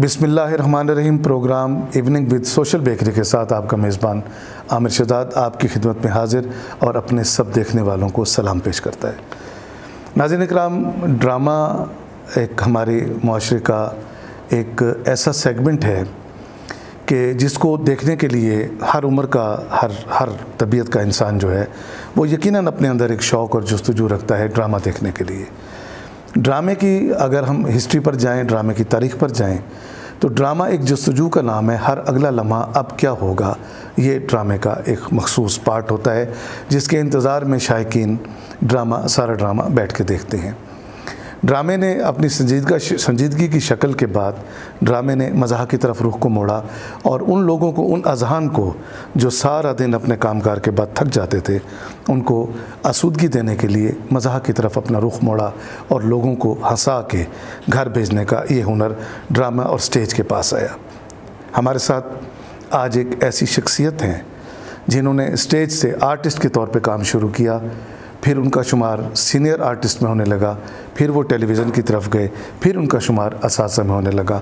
बिस्मिल्लाहिर्रहमानिर्रहीम। Program evening with social bakery के साथ आपका मेज़बान आमिर शहजाद आपकी खिदमत में हाजिर और अपने सब देखने वालों को सलाम पेश करता है। नाज़रीन इकराम, ड्रामा एक हमारे माशरे का एक ऐसा सेगमेंट है कि जिसको देखने के लिए हर उम्र का हर तबीयत का इंसान जो है वो यकीनन अपने अंदर एक शौक़ और जुस्तजू रखता है ड्रामा देखने के लिए। ड्रामे की अगर हम हिस्ट्री पर जाएं, ड्रामे की तारीख़ पर जाएं, तो ड्रामा एक जस्तजू का नाम है। हर अगला लम्हा अब क्या होगा, ये ड्रामे का एक मखसूस पार्ट होता है जिसके इंतज़ार में शायकीन सारा ड्रामा बैठ के देखते हैं। ड्रामे ने अपनी संजीदगी की शक्ल के बाद ड्रामे ने मज़ाक की तरफ रुख को मोड़ा और उन लोगों को, उन अज़हान को जो सारा दिन अपने कामकाज के बाद थक जाते थे, उनको आसूदगी देने के लिए मज़ाक की तरफ अपना रुख मोड़ा और लोगों को हंसा के घर भेजने का ये हुनर ड्रामा और स्टेज के पास आया। हमारे साथ आज एक ऐसी शख्सियत हैं जिन्होंने स्टेज से आर्टिस्ट के तौर पे काम शुरू किया, फिर उनका शुमार सीनियर आर्टिस्ट में होने लगा, फिर वो टेलीविज़न की तरफ गए, फिर उनका शुमार असातिज़ा में होने लगा।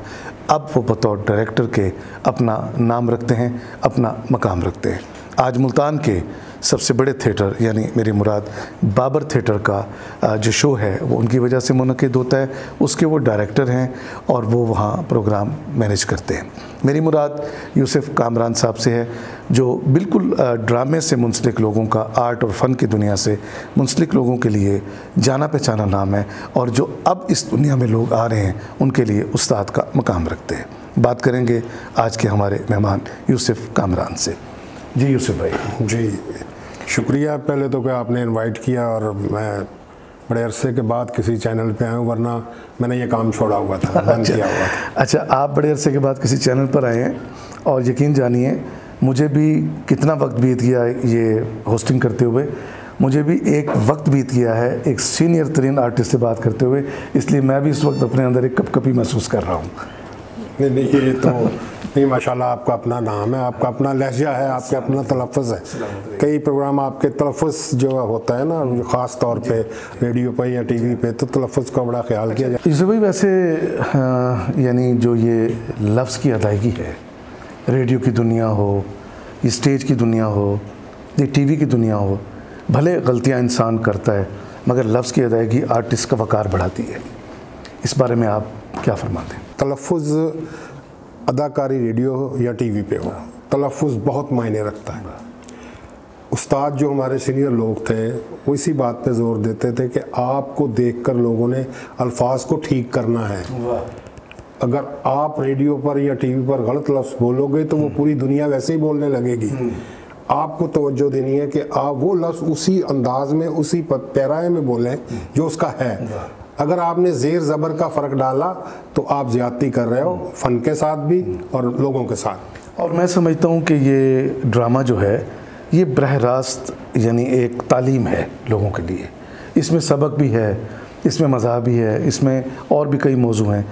अब वो बतौर डायरेक्टर के अपना नाम रखते हैं, अपना मकाम रखते हैं। आज मुल्तान के सबसे बड़े थिएटर यानी मेरी मुराद बाबर थिएटर का जो शो है वो उनकी वजह से मुनक़िद होता है। उसके वो डायरेक्टर हैं और वो वहाँ प्रोग्राम मैनेज करते हैं। मेरी मुराद यूसुफ कामरान साहब से है, जो बिल्कुल ड्रामे से मुंसलिक लोगों का, आर्ट और फ़न की दुनिया से मुंसलिक लोगों के लिए जाना पहचाना नाम है और जो अब इस दुनिया में लोग आ रहे हैं उनके लिए उस्ताद का मकाम रखते हैं। बात करेंगे आज के हमारे मेहमान यूसुफ कामरान से। जी यूसुफ भाई। जी शुक्रिया पहले तो कि आपने इनवाइट किया और मैं बड़े अरसे के बाद किसी चैनल पे आया हूँ, वरना मैंने ये काम छोड़ा हुआ था, बंद किया हुआ था। अच्छा, आप बड़े अरसे के बाद किसी चैनल पर आए हैं और यकीन जानिए मुझे भी कितना वक्त बीत गया ये होस्टिंग करते हुए। मुझे भी एक वक्त बीत गया है एक सीनियर तरीन आर्टिस्ट से बात करते हुए, इसलिए मैं भी इस वक्त अपने अंदर एक कपकपी महसूस कर रहा हूँ। नहीं ये तो नहीं, माशाल्लाह आपका अपना नाम है, आपका अपना लहजा है, आपका अपना तलफ़्फ़ुज़ है। कई प्रोग्राम आपके तलफ़्फ़ुज़ जो होता है ना, ख़ास तौर पे रेडियो पे या टीवी पे, तो तलफ़्फ़ुज़ का बड़ा ख्याल किया जाए। इसे भाई वैसे यानी जो ये लफ्ज़ की अदायगी है, रेडियो की दुनिया हो, ये स्टेज की दुनिया हो, ये टीवी की दुनिया हो, भले गलतियाँ इंसान करता है मगर लफ्ज़ की अदायगी आर्टिस्ट का वक़ार बढ़ाती है। इस बारे में आप क्या फरमाते हैं? तलफ़्फ़ुज़ अदाकारी रेडियो हो या टीवी पे हो, तलफ़्फ़ुज़ बहुत मायने रखता है। उस्ताद जो हमारे सीनियर लोग थे वो इसी बात पे ज़ोर देते थे कि आपको देखकर लोगों ने अल्फाज को ठीक करना है। अगर आप रेडियो पर या टीवी पर गलत लफ्ज़ बोलोगे तो वो पूरी दुनिया वैसे ही बोलने लगेगी। आपको तवज्जो देनी है कि आप वो लफ्ज़ उसी अंदाज में, उसी पैराए में बोलें जो उसका है। अगर आपने ज़ेर ज़बर का फ़र्क डाला तो आप ज़्यादती कर रहे हो, फ़न के साथ भी और लोगों के साथ। और मैं समझता हूँ कि ये ड्रामा जो है ये बरह रास्त यानी एक तालीम है लोगों के लिए। इसमें सबक भी है, इसमें मज़ा भी है, इसमें और भी कई मौजू हैं।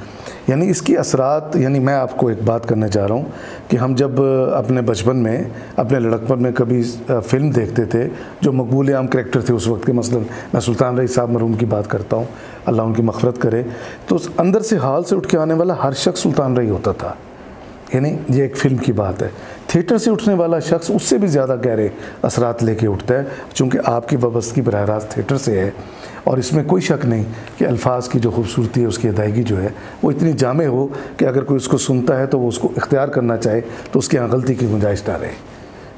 यानी इसकी असरात, यानी मैं आपको एक बात करना चाह रहा हूँ कि हम जब अपने बचपन में, अपने लड़कपन में कभी फ़िल्म देखते थे जो मकबूल आम करैक्टर थे उस वक्त के, मसलन मैं सुल्तान रईस साहब मरहूम की बात करता हूँ, अल्लाह उनकी मग़फ़िरत करे, तो उस अंदर से हाल से उठ के आने वाला हर शख्स सुल्तान रई होता था। यानी ये एक फ़िल्म की बात है। थिएटर से उठने वाला शख्स उससे भी ज़्यादा गहरे असरात लेके उठता है, चूँकि आपकी वाबस्तगी बराह रास्त थिएटर से है। और इसमें कोई शक नहीं कि अल्फाज की जो खूबसूरती है, उसकी अदायगी जो है वो इतनी जामे हो कि अगर कोई उसको सुनता है तो वो उसको इख्तियार करना चाहे तो उसके यहाँ गलती की गुंजाइश ना रहे।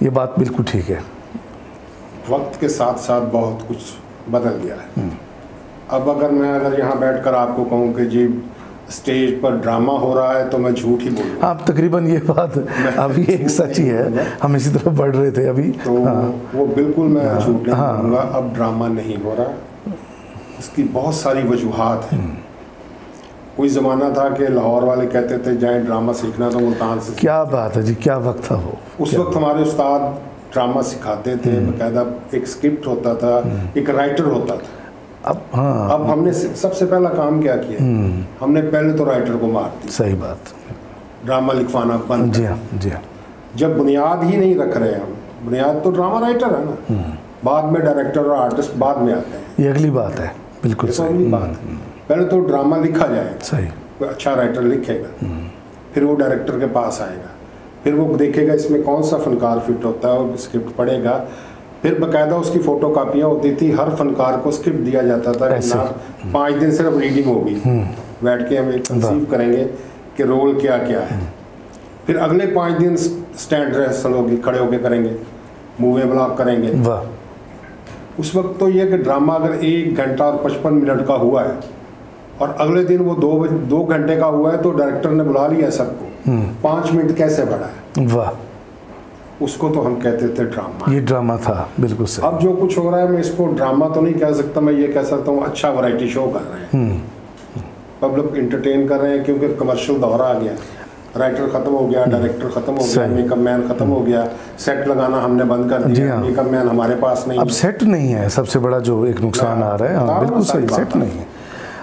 ये बात बिल्कुल ठीक है। वक्त के साथ साथ बहुत कुछ बदल गया है। अब अगर यहाँ बैठ कर आपको कहूँ कि जी स्टेज पर ड्रामा हो रहा है तो मैं झूठ ही बोलूँ। हाँ, तकरीबन ये बात अभी एक सच्ची है, हम इसी तरफ बढ़ रहे थे अभी। तो वो बिल्कुल मैं झूठ नहीं बोलूँगा। अब ड्रामा नहीं हो रहा, इसकी बहुत सारी वजूहात हैं। कोई ज़माना था कि लाहौर वाले कहते थे जाए ड्रामा सीखना तो मुल्तान से। क्या बात है जी, क्या वक्त था वो। उस वक्त हमारे उस्ताद ड्रामा सिखाते थे, बाकायदा एक स्क्रिप्ट होता था, एक राइटर होता था। अब हमने सबसे पहला काम क्या किया, हमने पहले तो राइटर को मार दिया। सही बात। ड्रामा लिखवाना बंद। जी हाँ, जी हाँ। जब बुनियाद ही नहीं रख रहे हम, बुनियाद तो ड्रामा राइटर है ना, बाद में डायरेक्टर और आर्टिस्ट बाद में आते हैं। ये अगली बात है, बिल्कुल सही बात है। पहले तो ड्रामा लिखा जाए, सही, कोई अच्छा राइटर लिखेगा, फिर वो डायरेक्टर के पास आएगा, फिर वो देखेगा इसमें कौन सा फनकार फिट होता है और स्क्रिप्ट पढ़ेगा, फिर बाकायदा उसकी फ़ोटो कापियाँ होती थी, हर फनकार को स्क्रिप्ट दिया जाता था कि ना 5 दिन सिर्फ रीडिंग होगी, बैठ के हम एक कंसीव करेंगे कि रोल क्या क्या है, फिर अगले 5 दिन स्टैंड रिहर्सल होगी, खड़े होके करेंगे, मूवी ब्लॉक करेंगे। उस वक्त तो ये कि ड्रामा अगर 1 घंटा और 55 मिनट का हुआ है और अगले दिन वो 2 घंटे का हुआ है तो डायरेक्टर ने बुला लिया सबको, 5 मिनट कैसे बढ़ा है, वाह, उसको तो हम कहते थे ड्रामा। ये ड्रामा था, बिल्कुल सही। अब जो कुछ हो रहा है मैं इसको ड्रामा तो नहीं कह सकता, मैं ये कह सकता हूँ अच्छा वैरायटी शो कर रहे हैं, पब्लिक इंटरटेन कर रहे हैं, क्योंकि कमर्शियल दौर आ गया, राइटर खत्म हो गया, डायरेक्टर खत्म हो गया, मेकअप मैन खत्म हो गया, सेट लगाना हमने बंद कर दिया, मेकअप मैन हमारे पास नहीं, अब सेट नहीं है, सबसे बड़ा जो एक नुकसान आ रहा है। हाँ, बिल्कुल सही, सेट नहीं है।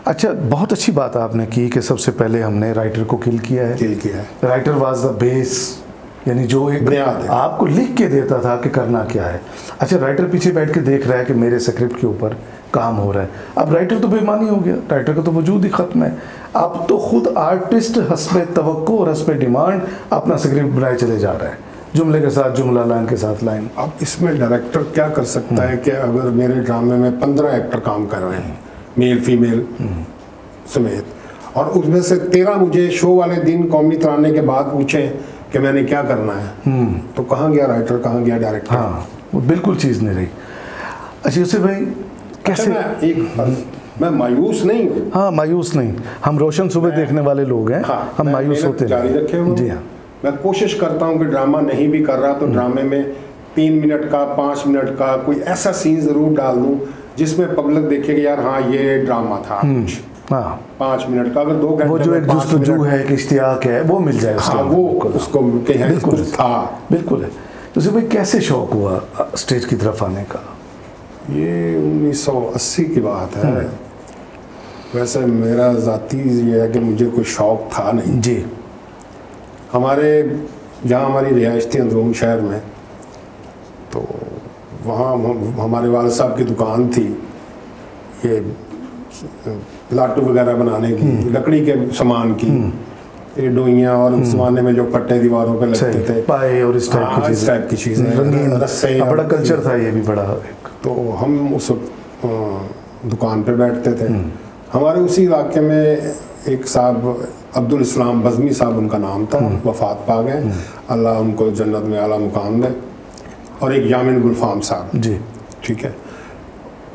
अच्छा, बहुत अच्छी बात आपने की कि सबसे पहले हमने राइटर को किल किया है। राइटर वाज द बेस, यानी जो एक आपको लिख के देता था कि करना क्या है। अच्छा, राइटर पीछे बैठ के देख रहा है कि मेरे स्क्रिप्ट के ऊपर काम हो रहा है। अब राइटर तो बेईमानी हो गया, राइटर का तो वजूद ही खत्म है। अब तो खुद आर्टिस्ट हस्बे तवक्को और हस्बे डिमांड अपना स्क्रिप्ट बनाए चले जा रहा है, जुमले के साथ जुमला, लाइन के साथ लाइन। अब इसमें डायरेक्टर क्या कर सकता है कि अगर मेरे ड्रामे में 15 एक्टर काम कर रहे हैं, मेल फीमेल समेत, और उसमें से 13 मुझे शो वाले दिन कॉमेडी तराने के बाद पूछें कि मैंने क्या करना है, तो कहाँ गया राइटर, कहाँ गया डायरेक्टर? हाँ, वो बिल्कुल चीज़ नहीं रही। अच्छा यूसुफ भाई, कैसे मैं मायूस नहीं हूँ। हाँ, मायूस नहीं, हम रोशन सुबह देखने वाले लोग हैं। हाँ, हम मायूस होते हैं, जारी रखे हुए। जी हाँ, मैं कोशिश करता हूँ कि ड्रामा नहीं भी कर रहा तो ड्रामे में 3 मिनट का, 5 मिनट का कोई ऐसा सीन ज़रूर डाल दूँ जिसमें पब्लिक देखेगी यार हाँ ये ड्रामा था। हाँ, 5 मिनट का, अगर 2 घंटे वो जो एक जुस्तजू है, एक इश्तियाक है, वो मिल जाए उसके। हाँ, वो उसको बिल्कुल था, बिल्कुल है। तो भाई कैसे शौक हुआ स्टेज की तरफ आने का? ये 1980 की बात है। वैसे मेरा ज़ाती ये है कि मुझे कोई शौक था नहीं जी। हमारे जहाँ हमारी रिहाइश थी अंदरूनी शहर में, तो वहाँ हमारे वाले साहब की दुकान थी, ये लाटू वगैरह बनाने की, लकड़ी के सामान की, ये डोइयाँ और उस ज़माने में जो पट्टे दीवारों पे लगते थे, पाए और इस टाइप की चीज़ें, रस्से, बड़ा कल्चर था ये भी बड़ा एक। तो हम उस दुकान पे बैठते थे। हमारे उसी इलाके में एक साहब अब्दुल इस्लाम बज़मी साहब उनका नाम था, वफात पा गए, अल्लाह उनको जन्नत में आला मुकाम दे, और एक यामिन गुलफाम साहब जी, ठीक है,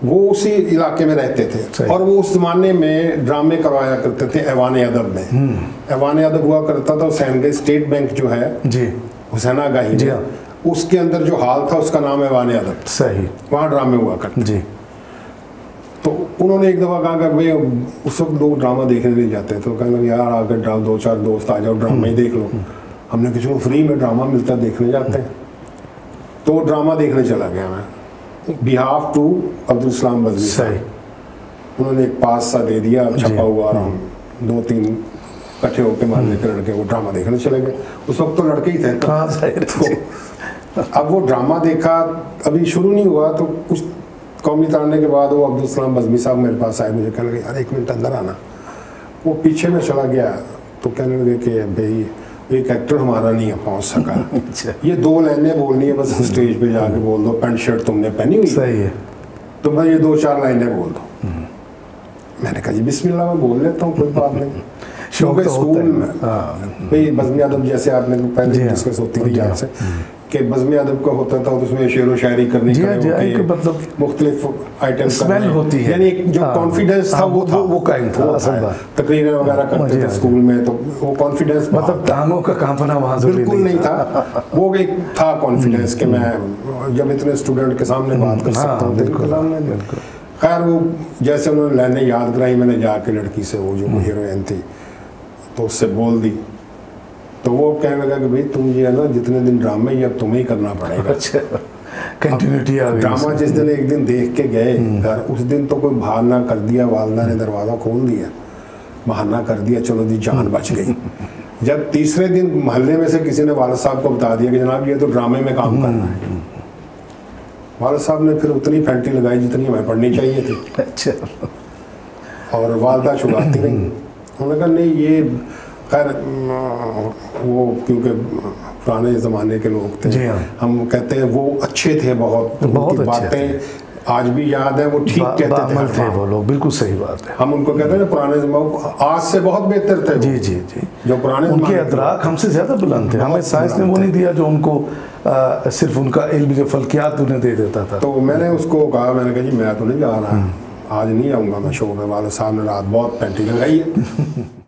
वो उसी इलाके में रहते थे और वो उस ज़माने में ड्रामे करवाया करते थे ऐवान अदब में। ऐवान अदब हुआ करता था हुसैन स्टेट बैंक जो है जी, हुसैना गाही जी, उसके अंदर जो हाल था उसका नाम ऐवान अदब, सही, वहाँ ड्रामे हुआ करते जी। तो उन्होंने एक दफ़ा कहा कि भाई उस वक्त लोग ड्रामा देखने नहीं जाते, तो कहने लगे यार आकर 2-4 दोस्त आ जाओ ड्रामा ही देख लो। हमने किसी को फ्री में ड्रामा मिलता देखने जाते हैं, तो ड्रामा देखने चला गया मैं, बिहाफ टू अब्दुल इस्लाम बज़मी सही। उन्होंने एक पास सा दे दिया छपा हुआ, और हम 2-3 इकट्ठे होकर मारने के लड़के वो ड्रामा देखने चले गए। उस वक्त तो लड़के ही थे। तो अब वो ड्रामा देखा, अभी शुरू नहीं हुआ, तो कुछ कौमी तराने के बाद वो अब्दुल इस्लाम बज़मी साहब मेरे पास आए, मुझे कहने लगे यार 1 मिनट अंदर आना। वो पीछे में चला गया, तो कहने लगे कि भाई एक एक्टर हमारा नहीं है पहुंच सका, ये 2 लाइनें बोलनी है बस, स्टेज पे जाके बोल दो, पैंट शर्ट तुमने पहनी हुई सही है, तो भाई ये 2-4 लाइनें बोल दो। मैंने कहा जी बिस्मिल्लाह मैं बोल लेता हूँ, कोई बात नहीं। शौक तो स्कूल में भाई बज़मी अदब जैसे आपने पहले डिस्कस होती थी यहाँ से कि बज़मी अदब का होता था, तो उसमें शेर व शायरी करने के मतलब मुख्तलिफ आइटम स्मेल होती है, यानी जो कॉन्फिडेंस था वो कायम था। तकरीरें वगैरह करते थे स्कूल में, तो वो कॉन्फिडेंस मतलब टांगों का कांपना वहाँ बिल्कुल नहीं था, वो एक था कॉन्फिडेंस कि मैं जब इतने स्टूडेंट के सामने बात कर सकता हूँ। खैर वो जैसे उन्होंने लाइनें याद कराई, मैंने जाके लड़की से, वो जो हीरोइन थी, तो उससे बोल दी। तो वो कहने लगा कि भाई तुम ये है ना जितने दिन ड्रामा ही अब तुम्हें ही करना पड़ेगा। अच्छा, कंटिन्यूटी आ गई। ड्रामा जिस दिन एक दिन देख के गए घर, उस दिन तो कोई बहाना कर दिया, वालदा ने दरवाज़ा खोल दिया, बहाना कर दिया, चलो जी जान बच गई। जब तीसरे दिन मोहल्ले में से किसी ने वालिद साहब को बता दिया कि जनाब ये तो ड्रामे में काम करना है, वालिद साहब ने फिर उतनी फैंटी लगाई जितनी हमें पढ़नी चाहिए थी। अच्छा, और वालदा छुड़ाती रही। उन्होंने कहा नहीं ये खैर वो क्योंकि पुराने ज़माने के लोग थे, जी हाँ। हम कहते हैं वो अच्छे थे, बहुत उनकी बातें आज भी याद है, वो ठीक कहते थे वो लोग, बिल्कुल सही बात है। हम उनको कहते हैं ना पुराने ज़माने आज से बहुत बेहतर थे। जी जी जी, जो पुराने उनके अदराक हमसे ज़्यादा बुलंद थे, हमें साइंस ने वो नहीं दिया जो उनको सिर्फ उनका इल्म के फल्कियात उन्हें दे देता था। तो मैंने उसको कहा, मैंने कहा जी मैं तो नहीं जा रहा, आज नहीं आऊँगा मैं शो में, वाले साहब ने रात बहुत पेंटिंग लगाई है।